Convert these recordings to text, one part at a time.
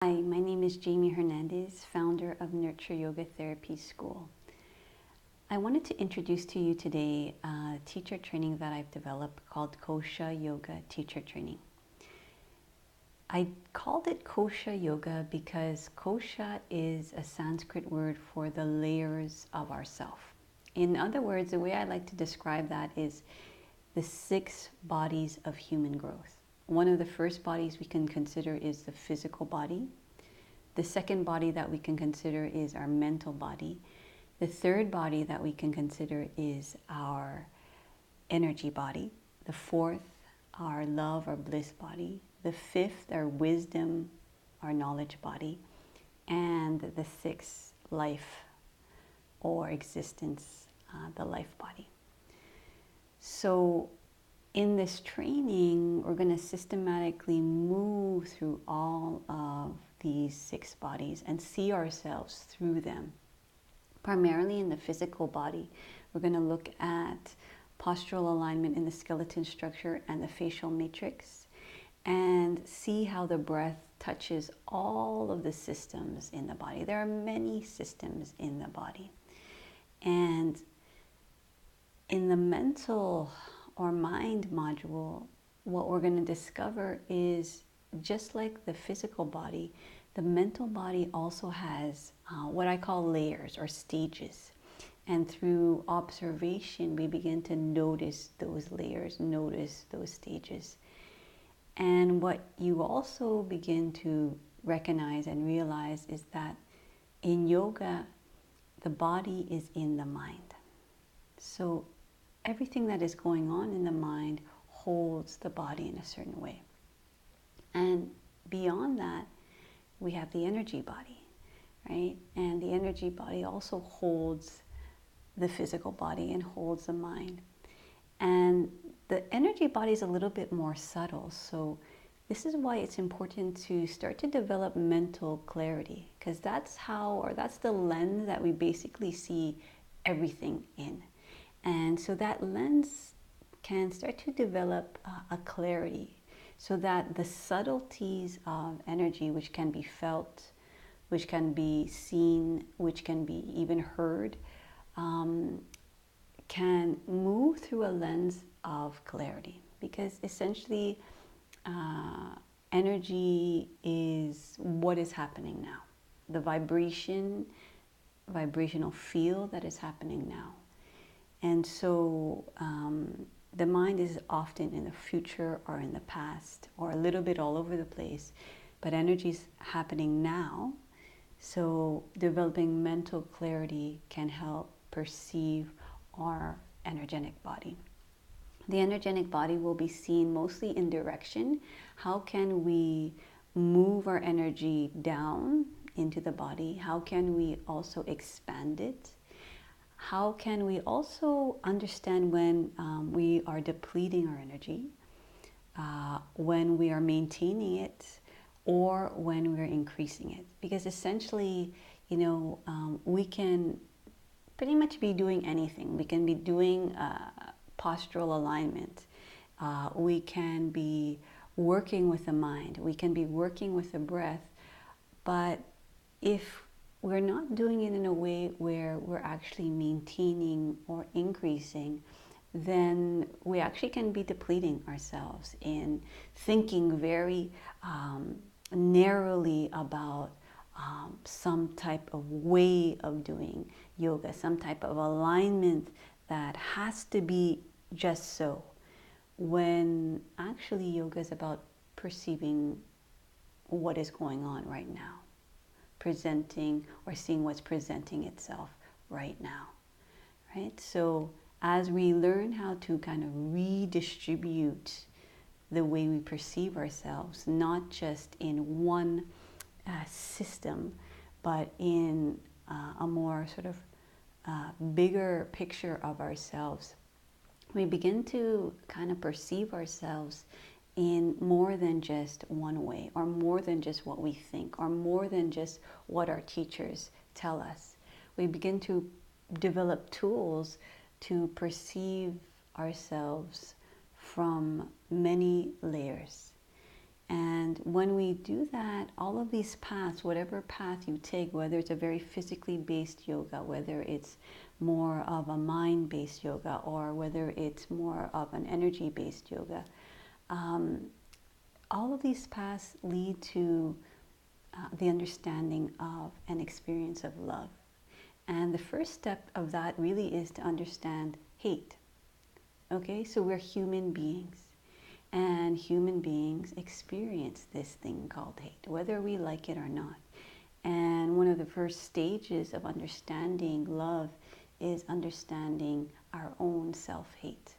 Hi, my name is Jamie Hernandez, founder of Nurture Yoga Therapy School. I wanted to introduce to you today a teacher training that I've developed called Kosha Yoga Teacher Training. I called it Kosha Yoga because Kosha is a Sanskrit word for the layers of ourself. In other words, the way I like to describe that is the 6 bodies of human growth. One of the first bodies we can consider is the physical body. The second body that we can consider is our mental body. The third body that we can consider is our energy body. The fourth, our love or bliss body. The fifth, our wisdom, our knowledge body. And the sixth, life or existence, the life body. So in this training, we're going to systematically move through all of these 6 bodies and see ourselves through them. Primarily in the physical body, we're going to look at postural alignment in the skeleton structure and the facial matrix and see how the breath touches all of the systems in the body. There are many systems in the body. And in the mental or mind module, what we're going to discover is just like the physical body, the mental body also has what I call layers or stages. And through observation, we begin to notice those layers, notice those stages. And what you also begin to recognize and realize is that in yoga, the body is in the mind. So everything that is going on in the mind holds the body in a certain way. And beyond that, we have the energy body, right? And the energy body also holds the physical body and holds the mind. And the energy body is a little bit more subtle. So this is why it's important to start to develop mental clarity, because that's the lens that we basically see everything in. And so that lens can start to develop a clarity so that the subtleties of energy, which can be felt, which can be seen, which can be even heard, can move through a lens of clarity. Because essentially, energy is what is happening now. The vibrational field that is happening now. And so the mind is often in the future or in the past or a little bit all over the place, but energy is happening now. So developing mental clarity can help perceive our energetic body. The energetic body will be seen mostly in direction. How can we move our energy down into the body? How can we also expand it? How can we also understand when we are depleting our energy, when we are maintaining it, or when we're increasing it? Because essentially, we can pretty much be doing anything. We can be doing postural alignment. We can be working with the mind. We can be working with the breath. But if we're not doing it in a way where we're actually maintaining or increasing, then we actually can be depleting ourselves in thinking very narrowly about some type of way of doing yoga, some type of alignment that has to be just so, when actually yoga is about perceiving what is going on right now, presenting or seeing what's presenting itself right now, right? So as we learn how to kind of redistribute the way we perceive ourselves, not just in one system, but in a more sort of bigger picture of ourselves, we begin to kind of perceive ourselves in more than just one way, or more than just what we think, or more than just what our teachers tell us. We begin to develop tools to perceive ourselves from many layers. And when we do that, all of these paths, whatever path you take, whether it's a very physically based yoga, whether it's more of a mind based yoga, or whether it's more of an energy based yoga, all of these paths lead to the understanding of an experience of love. And the first step of that really is to understand hate. Okay, so we're human beings. And human beings experience this thing called hate, whether we like it or not. And one of the first stages of understanding love is understanding our own self-hate.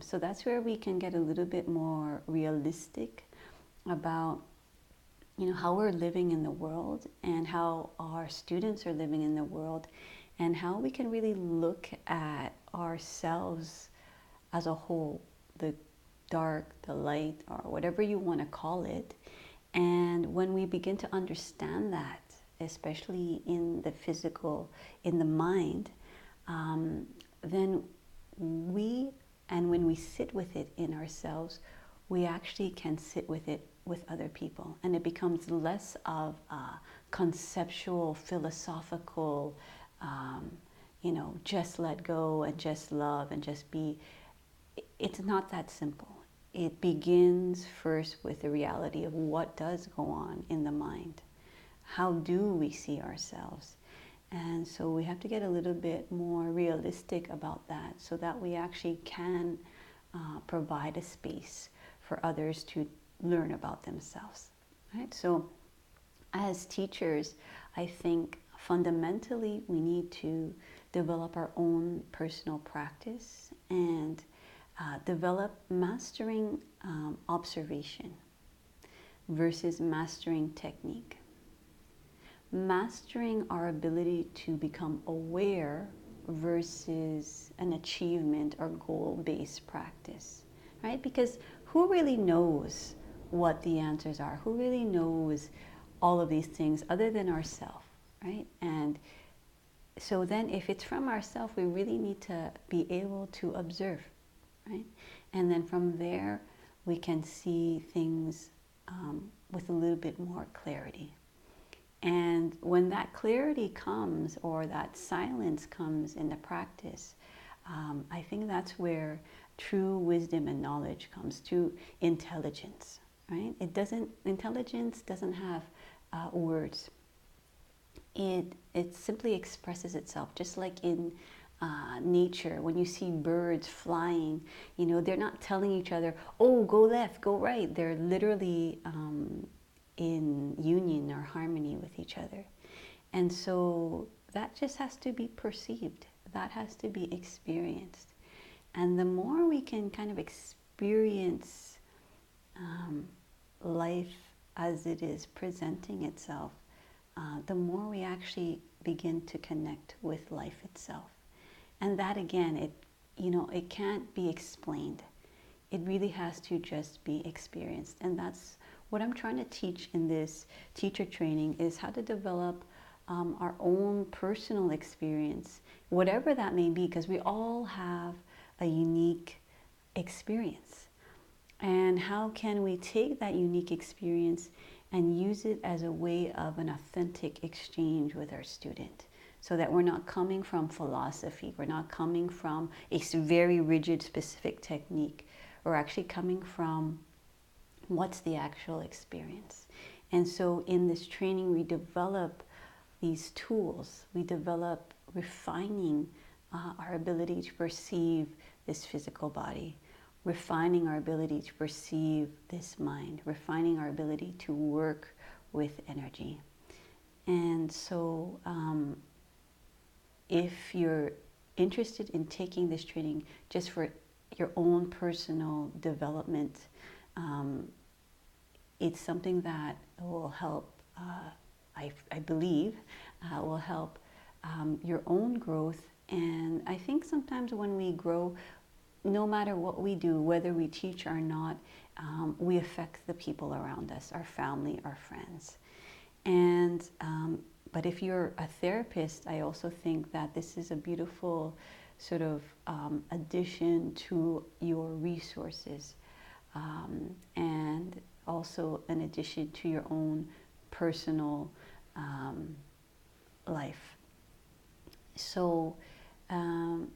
So that's where we can get a little bit more realistic about, you know, how we're living in the world and how our students are living in the world, and how we can really look at ourselves as a whole, the dark, the light, or whatever you want to call it. And when we begin to understand that, especially in the physical, in the mind, then when we sit with it in ourselves, we actually can sit with it with other people. And it becomes less of a conceptual, philosophical, just let go and just love and just be. It's not that simple. It begins first with the reality of what does go on in the mind. How do we see ourselves? And so we have to get a little bit more realistic about that, so that we actually can provide a space for others to learn about themselves. Right? So as teachers, I think fundamentally we need to develop our own personal practice and develop mastering observation versus mastering technique. Mastering our ability to become aware versus an achievement or goal-based practice, right? Because who really knows what the answers are? Who really knows all of these things other than ourselves, right? And so then if it's from ourselves, we really need to be able to observe, right? And then from there, we can see things with a little bit more clarity. And when that clarity comes, or that silence comes in the practice, I think that's where true wisdom and knowledge comes, to intelligence, right? Intelligence doesn't have words. It simply expresses itself, just like in nature. When you see birds flying, they're not telling each other, oh, go left, go right. They're literally in union or harmony with each other. And so that just has to be perceived. That has to be experienced. And the more we can kind of experience life as it is presenting itself, the more we actually begin to connect with life itself. And that, again, it can't be explained. It really has to just be experienced. And that's what I'm trying to teach in this teacher training, is how to develop our own personal experience, whatever that may be, because we all have a unique experience. And how can we take that unique experience and use it as a way of an authentic exchange with our student, so that we're not coming from philosophy, we're not coming from a very rigid, specific technique. We're actually coming from what's the actual experience. And so in this training, we develop these tools. We develop refining our ability to perceive this physical body, refining our ability to perceive this mind, refining our ability to work with energy. And so if you're interested in taking this training just for your own personal development, it's something that will help, I believe, will help your own growth. And I think sometimes when we grow, no matter what we do, whether we teach or not, we affect the people around us, our family, our friends. And but if you're a therapist, I also think that this is a beautiful sort of addition to your resources. And also an addition to your own personal life. So, and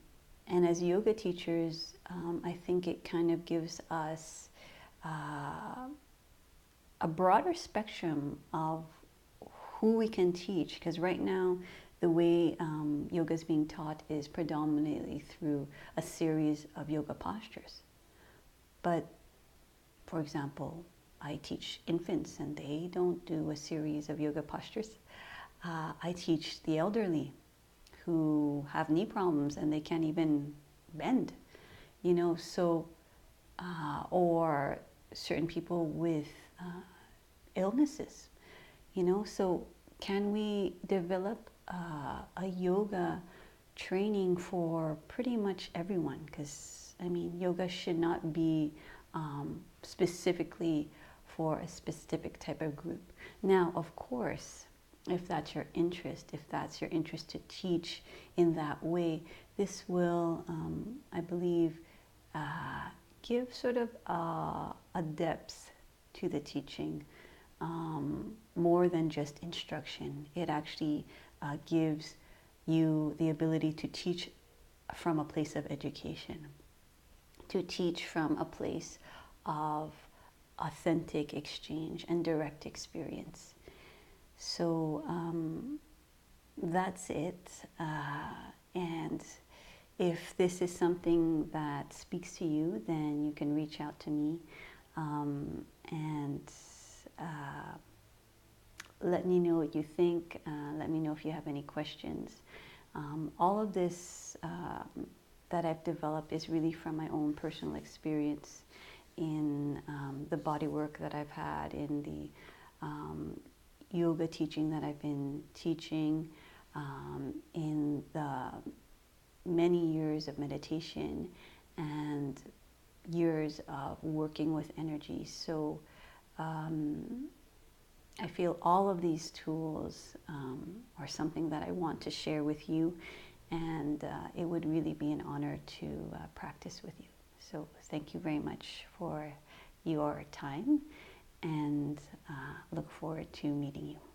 as yoga teachers, I think it kind of gives us a broader spectrum of who we can teach, because right now the way yoga is being taught is predominantly through a series of yoga postures. But for example, I teach infants and they don't do a series of yoga postures. I teach the elderly who have knee problems and they can't even bend, you know, so or certain people with illnesses, you know. So can we develop a yoga training for pretty much everyone? Because I mean, yoga should not be specifically for a specific type of group. Now, of course, if that's your interest, to teach in that way, this will, I believe, give sort of a depth to the teaching, more than just instruction. It actually gives you the ability to teach from a place of education, to teach from a place of authentic exchange and direct experience. So that's it. And if this is something that speaks to you, then you can reach out to me and let me know what you think. Let me know if you have any questions. All of this that I've developed is really from my own personal experience in the body work that I've had, in the yoga teaching that I've been teaching, in the many years of meditation and years of working with energy. So I feel all of these tools are something that I want to share with you, and it would really be an honor to practice with you. So thank you very much for your time, and look forward to meeting you.